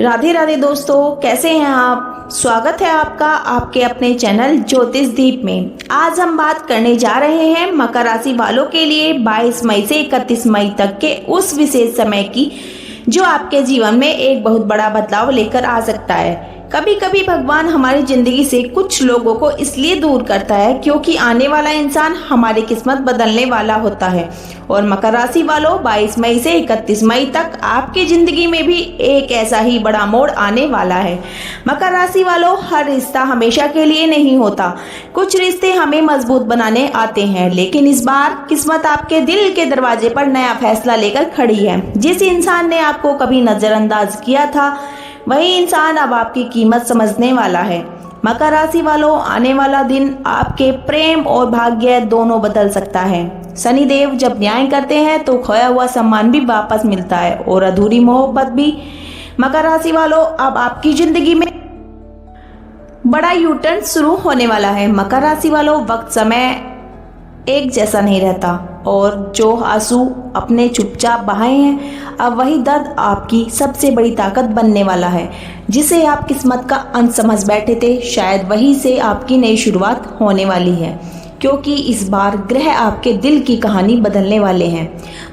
राधे राधे दोस्तों, कैसे हैं आप। स्वागत है आपका आपके अपने चैनल ज्योतिष दीप में। आज हम बात करने जा रहे हैं मकर राशि वालों के लिए 22 मई से 31 मई तक के उस विशेष समय की जो आपके जीवन में एक बहुत बड़ा बदलाव लेकर आ सकता है। कभी कभी भगवान हमारी जिंदगी से कुछ लोगों को इसलिए दूर करता है क्योंकि आने वाला इंसान हमारी किस्मत बदलने वाला होता है। और मकर राशि वालों, 22 मई से 31 मई तक आपकी जिंदगी में भी एक ऐसा ही बड़ा मोड़ आने वाला है। मकर राशि वालों, हर रिश्ता हमेशा के लिए नहीं होता। कुछ रिश्ते हमें मजबूत बनाने आते हैं, लेकिन इस बार किस्मत आपके दिल के दरवाजे पर नया फैसला लेकर खड़ी है। जिस इंसान ने आपको कभी नजरअंदाज किया था, वही इंसान अब आपकी कीमत समझने वाला है। मकर राशि वालों, आने वाला दिन आपके प्रेम और भाग्य दोनों बदल सकता है। शनिदेव जब न्याय करते हैं तो खोया हुआ सम्मान भी वापस मिलता है और अधूरी मोहब्बत भी। मकर राशि वालों, अब आपकी जिंदगी में बड़ा यू टर्न शुरू होने वाला है। मकर राशि वालों, वक्त समय एक जैसा नहीं रहता और जो आंसू अपने चुपचाप बहाए हैं, अब वही दर्द आपकी सबसे बड़ी ताकत बनने वाला है। जिसे आप किस्मत का अंत समझ बैठे थे, शायद वही से आपकी नई शुरुआत होने वाली है, क्योंकि इस बार ग्रह आपके दिल की कहानी बदलने वाले हैं।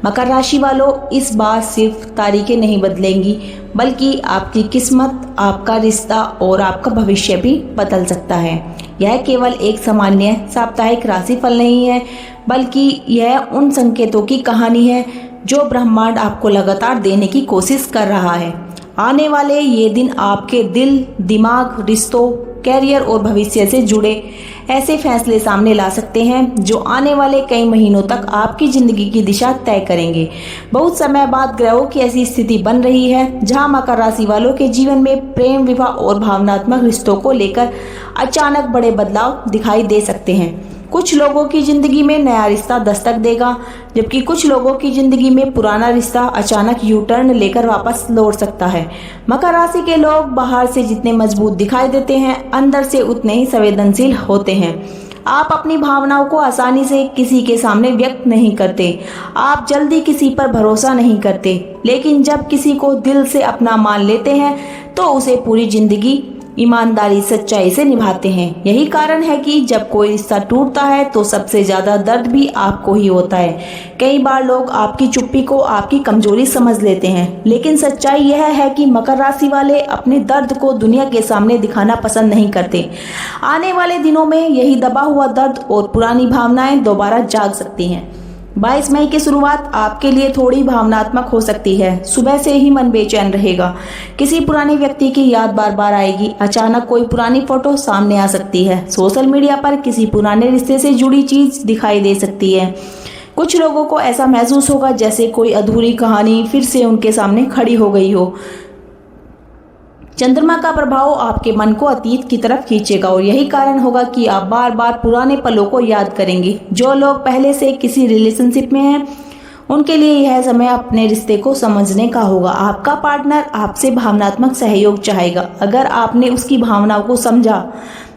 मकर राशि वालों, इस बार सिर्फ तारीखें नहीं बदलेंगी, बल्कि आपकी किस्मत, आपका रिश्ता और आपका भविष्य भी बदल सकता है। यह केवल एक सामान्य साप्ताहिक राशिफल नहीं है, बल्कि यह उन संकेतों की कहानी है जो ब्रह्मांड आपको लगातार देने की कोशिश कर रहा है। आने वाले ये दिन आपके दिल, दिमाग, रिश्तों, कैरियर और भविष्य से जुड़े ऐसे फैसले सामने ला सकते हैं जो आने वाले कई महीनों तक आपकी जिंदगी की दिशा तय करेंगे। बहुत समय बाद ग्रहों की ऐसी स्थिति बन रही है जहां मकर राशि वालों के जीवन में प्रेम, विवाह और भावनात्मक रिश्तों को लेकर अचानक बड़े बदलाव दिखाई दे सकते हैं। कुछ लोगों की जिंदगी में नया रिश्ता दस्तक देगा, जबकि कुछ लोगों की जिंदगी में पुराना रिश्ता अचानक यू टर्न लेकर वापस लौट सकता है। मकर राशि के लोग बाहर से जितने मजबूत दिखाई देते हैं, अंदर से उतने ही संवेदनशील होते हैं। आप अपनी भावनाओं को आसानी से किसी के सामने व्यक्त नहीं करते। आप जल्दी किसी पर भरोसा नहीं करते, लेकिन जब किसी को दिल से अपना मान लेते हैं तो उसे पूरी जिंदगी ईमानदारी, सच्चाई से निभाते हैं। यही कारण है कि जब कोई रिश्ता टूटता है तो सबसे ज्यादा दर्द भी आपको ही होता है। कई बार लोग आपकी चुप्पी को आपकी कमजोरी समझ लेते हैं, लेकिन सच्चाई यह है कि मकर राशि वाले अपने दर्द को दुनिया के सामने दिखाना पसंद नहीं करते। आने वाले दिनों में यही दबा हुआ दर्द और पुरानी भावनाएं दोबारा जाग सकती हैं। 22 मई की शुरुआत आपके लिए थोड़ी भावनात्मक हो सकती है। सुबह से ही मन बेचैन रहेगा। किसी पुराने व्यक्ति की याद बार बार आएगी। अचानक कोई पुरानी फोटो सामने आ सकती है। सोशल मीडिया पर किसी पुराने रिश्ते से जुड़ी चीज दिखाई दे सकती है। कुछ लोगों को ऐसा महसूस होगा जैसे कोई अधूरी कहानी फिर से उनके सामने खड़ी हो गई हो। चंद्रमा का प्रभाव आपके मन को अतीत की तरफ खींचेगा और यही कारण होगा कि आप बार बार पुराने पलों को याद करेंगे। जो लोग पहले से किसी रिलेशनशिप में हैं, उनके लिए यह समय अपने रिश्ते को समझने का होगा। आपका पार्टनर आपसे भावनात्मक सहयोग चाहेगा। अगर आपने उसकी भावनाओं को समझा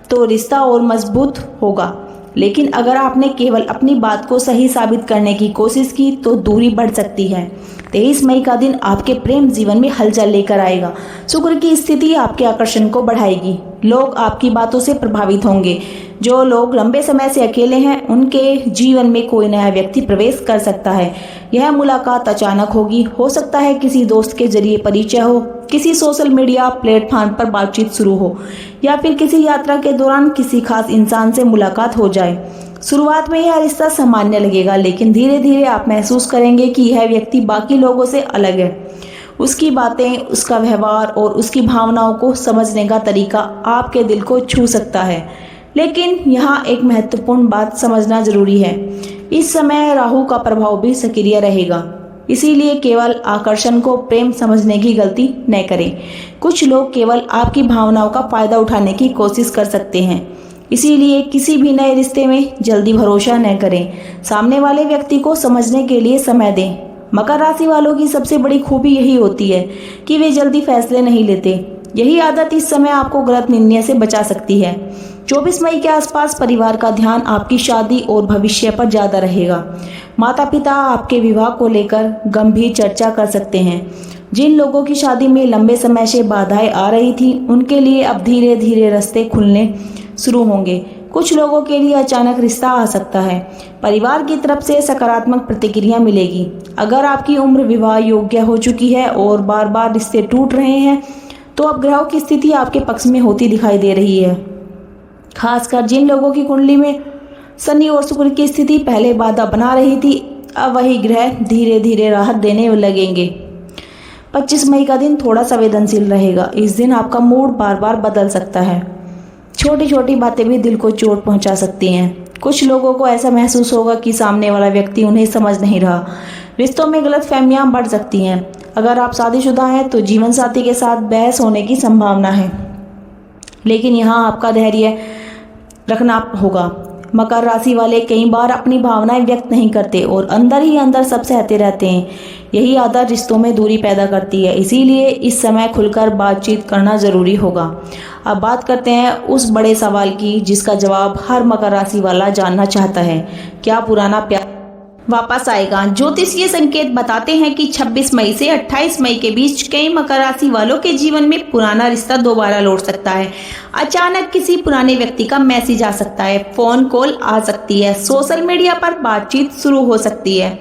तो रिश्ता और मजबूत होगा, लेकिन अगर आपने केवल अपनी बात को सही साबित करने की कोशिश की तो दूरी बढ़ सकती है। 23 मई का दिन आपके प्रेम जीवन में हलचल लेकर आएगा। शुक्र की स्थिति आपके आकर्षण को बढ़ाएगी। लोग आपकी बातों से प्रभावित होंगे। जो लोग लंबे समय से अकेले हैं, उनके जीवन में कोई नया व्यक्ति प्रवेश कर सकता है। यह मुलाकात अचानक होगी। हो सकता है किसी दोस्त के जरिए परिचय हो, किसी सोशल मीडिया प्लेटफॉर्म पर बातचीत शुरू हो, या फिर किसी यात्रा के दौरान किसी खास इंसान से मुलाकात हो जाए। शुरुआत में यह रिश्ता सामान्य लगेगा, लेकिन धीरे धीरे आप महसूस करेंगे कि यह व्यक्ति बाकी लोगों से अलग है। उसकी बातें, उसका व्यवहार और उसकी भावनाओं को समझने का तरीका आपके दिल को छू सकता है। लेकिन यहाँ एक महत्वपूर्ण बात समझना जरूरी है। इस समय राहु का प्रभाव भी सक्रिय रहेगा, इसीलिए केवल आकर्षण को प्रेम समझने की गलती न करें। कुछ लोग केवल आपकी भावनाओं का फायदा उठाने की कोशिश कर सकते हैं, इसीलिए किसी भी नए रिश्ते में जल्दी भरोसा न करें। सामने वाले व्यक्ति को समझने के लिए समय दें। मकर राशि वालों की सबसे बड़ी खूबी यही होती है कि वे जल्दी फैसले नहीं लेते। यही आदत इस समय आपको गलत निर्णय से बचा सकती है। 24 मई के आसपास परिवार का ध्यान आपकी शादी और भविष्य पर ज्यादा रहेगा। माता पिता आपके विवाह को लेकर गंभीर चर्चा कर सकते हैं। जिन लोगों की शादी में लंबे समय से बाधाएं आ रही थी, उनके लिए अब धीरे धीरे रास्ते खुलने शुरू होंगे। कुछ लोगों के लिए अचानक रिश्ता आ सकता है। परिवार की तरफ से सकारात्मक प्रतिक्रिया मिलेगी। अगर आपकी उम्र विवाह योग्य हो चुकी है और बार बार रिश्ते टूट रहे हैं, तो अब ग्रहों की स्थिति आपके पक्ष में होती दिखाई दे रही है। खासकर जिन लोगों की कुंडली में शनि और शुक्र की स्थिति पहले बाधा बना रही थी, अब वही ग्रह धीरे धीरे राहत देने लगेंगे। 25 मई का दिन थोड़ा संवेदनशील रहेगा। इस दिन आपका मूड बार बार बदल सकता है। छोटी छोटी बातें भी दिल को चोट पहुंचा सकती हैं। कुछ लोगों को ऐसा महसूस होगा कि सामने वाला व्यक्ति उन्हें समझ नहीं रहा। रिश्तों में गलतफहमियां बढ़ सकती हैं। अगर आप शादीशुदा हैं तो जीवन साथी के साथ बहस होने की संभावना है, लेकिन यहाँ आपका धैर्य रखना होगा। मकर राशि वाले कई बार अपनी भावनाएं व्यक्त नहीं करते और अंदर ही अंदर सब सहते रहते हैं। यही आदत रिश्तों में दूरी पैदा करती है, इसीलिए इस समय खुलकर बातचीत करना जरूरी होगा। अब बात करते हैं उस बड़े सवाल की जिसका जवाब हर मकर राशि वाला जानना चाहता है। क्या पुराना प्यार वापस आएगा? ज्योतिषीय संकेत बताते हैं कि 26 मई से 28 मई के बीच कई मकर राशि वालों के जीवन में पुराना रिश्ता दोबारा लौट सकता है। अचानक किसी पुराने व्यक्ति का मैसेज आ सकता है, फोन कॉल आ सकती है, सोशल मीडिया पर बातचीत शुरू हो सकती है।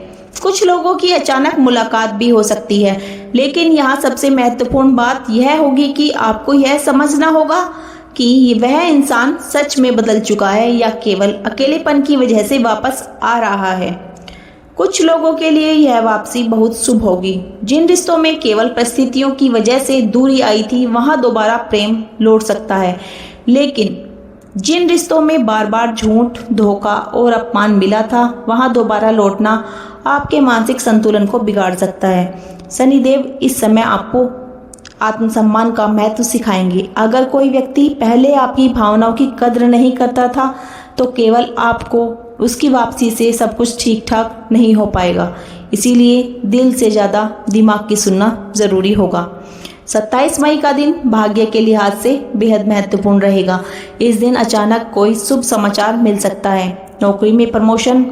कुछ लोगों की अचानक मुलाकात भी हो सकती है, लेकिन यहाँ सबसे महत्वपूर्ण बात यह होगी कि आपको यह समझना होगा कि वह इंसान सच में बदल चुका है या केवल अकेलेपन की वजह से वापस आ रहा है। कुछ लोगों के लिए यह वापसी बहुत शुभ होगी। जिन रिश्तों में केवल परिस्थितियों की वजह से दूरी आई थी, वहां दोबारा प्रेम लौट सकता है, लेकिन जिन रिश्तों में बार बार झूठ, धोखा और अपमान मिला था, वहां दोबारा लौटना आपके मानसिक संतुलन को बिगाड़ सकता है। शनिदेव इस समय आपको आत्मसम्मान का महत्व सिखाएंगे। अगर कोई व्यक्ति पहले आपकी भावनाओं की कद्र नहीं करता था, तो केवल आपको उसकी वापसी से सब कुछ ठीक ठाक नहीं हो पाएगा। इसीलिए दिल से ज़्यादा दिमाग की सुनना ज़रूरी होगा। 27 मई का दिन भाग्य के लिहाज से बेहद महत्वपूर्ण रहेगा। इस दिन अचानक कोई शुभ समाचार मिल सकता है। नौकरी में प्रमोशन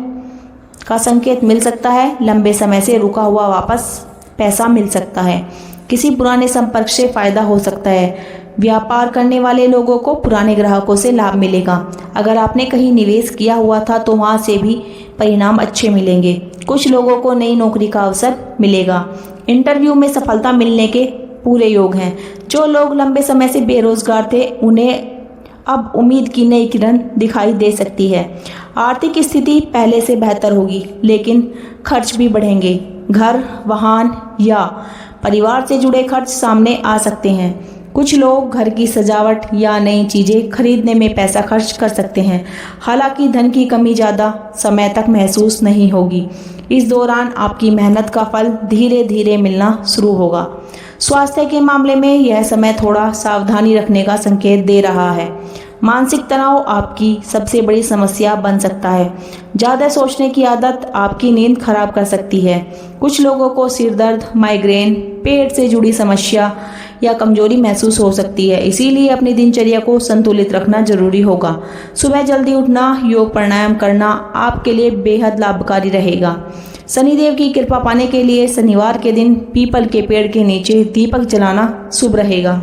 का संकेत मिल सकता है। लंबे समय से रुका हुआ वापस पैसा मिल सकता है। किसी पुराने संपर्क से फायदा हो सकता है। व्यापार करने वाले लोगों को पुराने ग्राहकों से लाभ मिलेगा। अगर आपने कहीं निवेश किया हुआ था तो वहां से भी परिणाम अच्छे मिलेंगे। कुछ लोगों को नई नौकरी का अवसर मिलेगा। इंटरव्यू में सफलता मिलने के पूरे योग हैं। जो लोग लंबे समय से बेरोजगार थे, उन्हें अब उम्मीद की नई किरण दिखाई दे सकती है। आर्थिक स्थिति पहले से बेहतर होगी, लेकिन खर्च भी बढ़ेंगे। घर, वाहन या परिवार से जुड़े खर्च सामने आ सकते हैं। कुछ लोग घर की सजावट या नई चीजें खरीदने में पैसा खर्च कर सकते हैं। हालांकि धन की कमी ज़्यादा समय तक महसूस नहीं होगी। इस दौरान आपकी मेहनत का फल धीरे धीरे मिलना शुरू होगा। स्वास्थ्य के मामले में यह समय थोड़ा सावधानी रखने का संकेत दे रहा है। मानसिक तनाव आपकी सबसे बड़ी समस्या बन सकता है। ज़्यादा सोचने की आदत आपकी नींद खराब कर सकती है। कुछ लोगों को सिर दर्द, माइग्रेन, पेट से जुड़ी समस्या या कमजोरी महसूस हो सकती है। इसीलिए अपनी दिनचर्या को संतुलित रखना जरूरी होगा। सुबह जल्दी उठना, योग प्राणायाम करना आपके लिए बेहद लाभकारी रहेगा। शनिदेव की कृपा पाने के लिए शनिवार के दिन पीपल के पेड़ के नीचे दीपक जलाना शुभ रहेगा।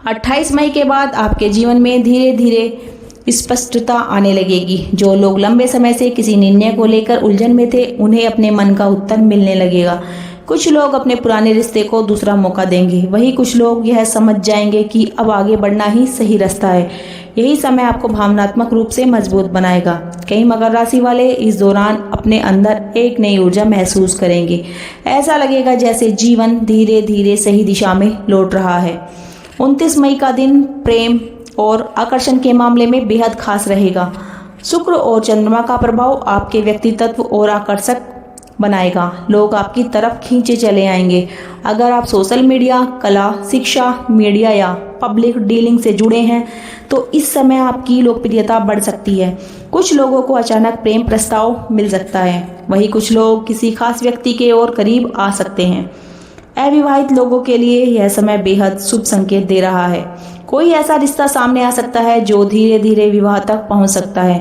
28 मई के बाद आपके जीवन में धीरे धीरे स्पष्टता आने लगेगी। जो लोग लंबे समय से किसी निर्णय को लेकर उलझन में थे, उन्हें अपने मन का उत्तर मिलने लगेगा। कुछ लोग अपने पुराने रिश्ते को दूसरा मौका देंगे। वहीं कुछ लोग यह समझ जाएंगे कि अब आगे बढ़ना ही सही रास्ता है। यही समय आपको भावनात्मक रूप से मजबूत बनाएगा। कई मकर राशि वाले इस दौरान अपने अंदर एक नई ऊर्जा महसूस करेंगे। ऐसा लगेगा जैसे जीवन धीरे धीरे सही दिशा में लौट रहा है। 29 मई का दिन प्रेम और आकर्षण के मामले में बेहद खास रहेगा। शुक्र और चंद्रमा का प्रभाव आपके व्यक्तित्व और आकर्षक बनाएगा। लोग आपकी तरफ खींचे चले आएंगे। अगर आप सोशल मीडिया, कला, शिक्षा, मीडिया या पब्लिक डीलिंग से जुड़े हैं, तो इस समय आपकी लोकप्रियता बढ़ सकती है। कुछ लोगों को अचानक प्रेम प्रस्ताव मिल सकता है। वहीं कुछ लोग किसी खास व्यक्ति के और करीब आ सकते हैं। अविवाहित लोगों के लिए यह समय बेहद शुभ संकेत दे रहा है। कोई ऐसा रिश्ता सामने आ सकता है जो धीरे धीरे विवाह तक पहुंच सकता है।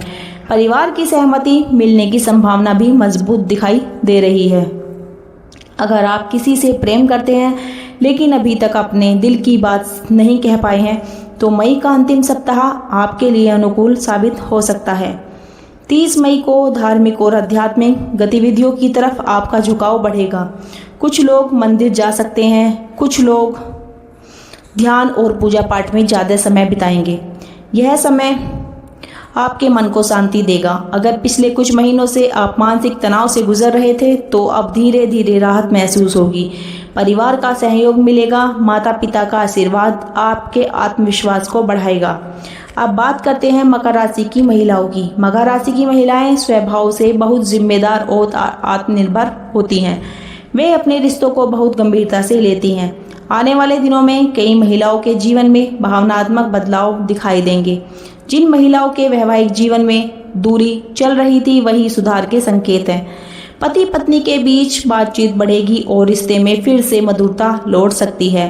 परिवार की सहमति मिलने की संभावना भी मजबूत दिखाई दे रही है। अगर आप किसी से प्रेम करते हैं लेकिन अभी तक अपने दिल की बात नहीं कह पाए हैं तो मई का अंतिम सप्ताह आपके लिए अनुकूल साबित हो सकता है। 30 मई को धार्मिक और आध्यात्मिक गतिविधियों की तरफ आपका झुकाव बढ़ेगा। कुछ लोग मंदिर जा सकते हैं, कुछ लोग ध्यान और पूजा पाठ में ज़्यादा समय बिताएंगे। यह समय आपके मन को शांति देगा। अगर पिछले कुछ महीनों से आप मानसिक तनाव से गुजर रहे थे तो अब धीरे धीरे राहत महसूस होगी। परिवार का सहयोग मिलेगा। माता पिता का आशीर्वाद आपके आत्मविश्वास को बढ़ाएगा। अब बात करते हैं मकर राशि की महिलाओं की। मकर राशि की महिलाएं स्वभाव से बहुत जिम्मेदार और आत्मनिर्भर होती हैं। वे अपने रिश्तों को बहुत गंभीरता से लेती हैं। आने वाले दिनों में कई महिलाओं के जीवन में भावनात्मक बदलाव दिखाई देंगे। जिन महिलाओं के वैवाहिक जीवन में दूरी चल रही थी वही सुधार के संकेत हैं। पति पत्नी के बीच बातचीत बढ़ेगी और रिश्ते में फिर से मधुरता लौट सकती है।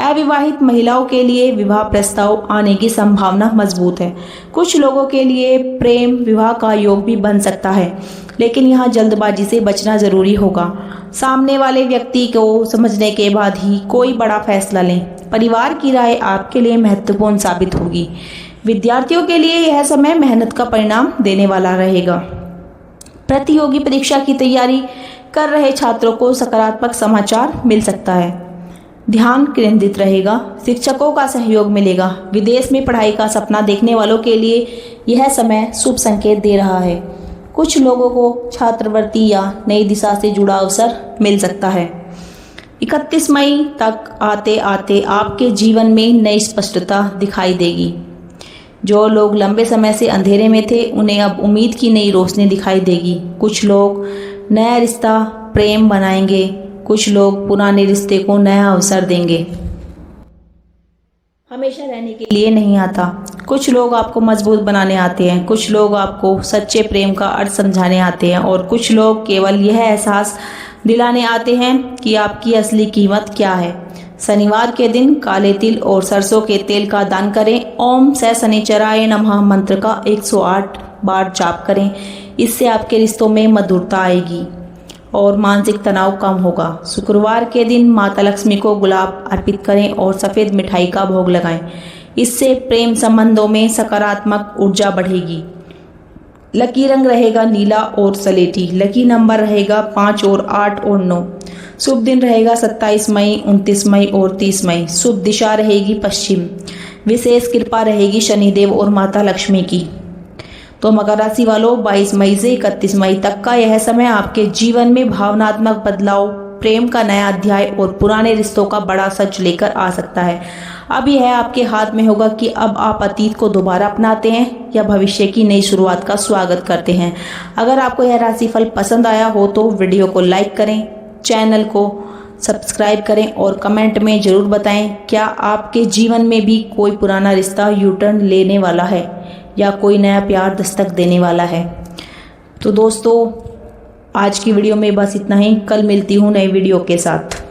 अविवाहित महिलाओं के लिए विवाह प्रस्ताव आने की संभावना मजबूत है। कुछ लोगों के लिए प्रेम विवाह का योग भी बन सकता है, लेकिन यहाँ जल्दबाजी से बचना जरूरी होगा। सामने वाले व्यक्ति को समझने के बाद ही कोई बड़ा फैसला लें। परिवार की राय आपके लिए महत्वपूर्ण साबित होगी। विद्यार्थियों के लिए यह समय मेहनत का परिणाम देने वाला रहेगा। प्रतियोगी परीक्षा की तैयारी कर रहे छात्रों को सकारात्मक समाचार मिल सकता है। ध्यान केंद्रित रहेगा। शिक्षकों का सहयोग मिलेगा। विदेश में पढ़ाई का सपना देखने वालों के लिए यह समय शुभ संकेत दे रहा है। कुछ लोगों को छात्रवृत्ति या नई दिशा से जुड़ा अवसर मिल सकता है। 31 मई तक आते आते आपके जीवन में नई स्पष्टता दिखाई देगी। जो लोग लंबे समय से अंधेरे में थे उन्हें अब उम्मीद की नई रोशनी दिखाई देगी। कुछ लोग नया रिश्ता प्रेम बनाएंगे, कुछ लोग पुराने रिश्ते को नया अवसर देंगे। हमेशा रहने के लिए नहीं आता। कुछ लोग आपको मजबूत बनाने आते हैं, कुछ लोग आपको सच्चे प्रेम का अर्थ समझाने आते हैं और कुछ लोग केवल यह एहसास दिलाने आते हैं कि आपकी असली कीमत क्या है। शनिवार के दिन काले तिल और सरसों के तेल का दान करें। ओम स शनिचराय नमः मंत्र का 108 बार जाप करें। इससे आपके रिश्तों में मधुरता आएगी और मानसिक तनाव कम होगा। शुक्रवार के दिन माता लक्ष्मी को गुलाब अर्पित करें और सफ़ेद मिठाई का भोग लगाएं। इससे प्रेम संबंधों में सकारात्मक ऊर्जा बढ़ेगी। लकी रंग रहेगा नीला और सलेटी। लकी नंबर रहेगा 5 और 8 और 9। शुभ दिन रहेगा 27 मई, 29 मई और 30 मई। शुभ दिशा रहेगी पश्चिम। विशेष कृपा रहेगी शनिदेव और माता लक्ष्मी की। तो मकर राशि वालों, 22 मई से 31 मई तक का यह समय आपके जीवन में भावनात्मक बदलाव, प्रेम का नया अध्याय और पुराने रिश्तों का बड़ा सच लेकर आ सकता है। अब यह आपके हाथ में होगा कि अब आप अतीत को दोबारा अपनाते हैं या भविष्य की नई शुरुआत का स्वागत करते हैं। अगर आपको यह राशिफल पसंद आया हो तो वीडियो को लाइक करें, चैनल को सब्सक्राइब करें और कमेंट में ज़रूर बताएं क्या आपके जीवन में भी कोई पुराना रिश्ता यू टर्न लेने वाला है या कोई नया प्यार दस्तक देने वाला है। तो दोस्तों, आज की वीडियो में बस इतना ही। कल मिलती हूँ नए वीडियो के साथ।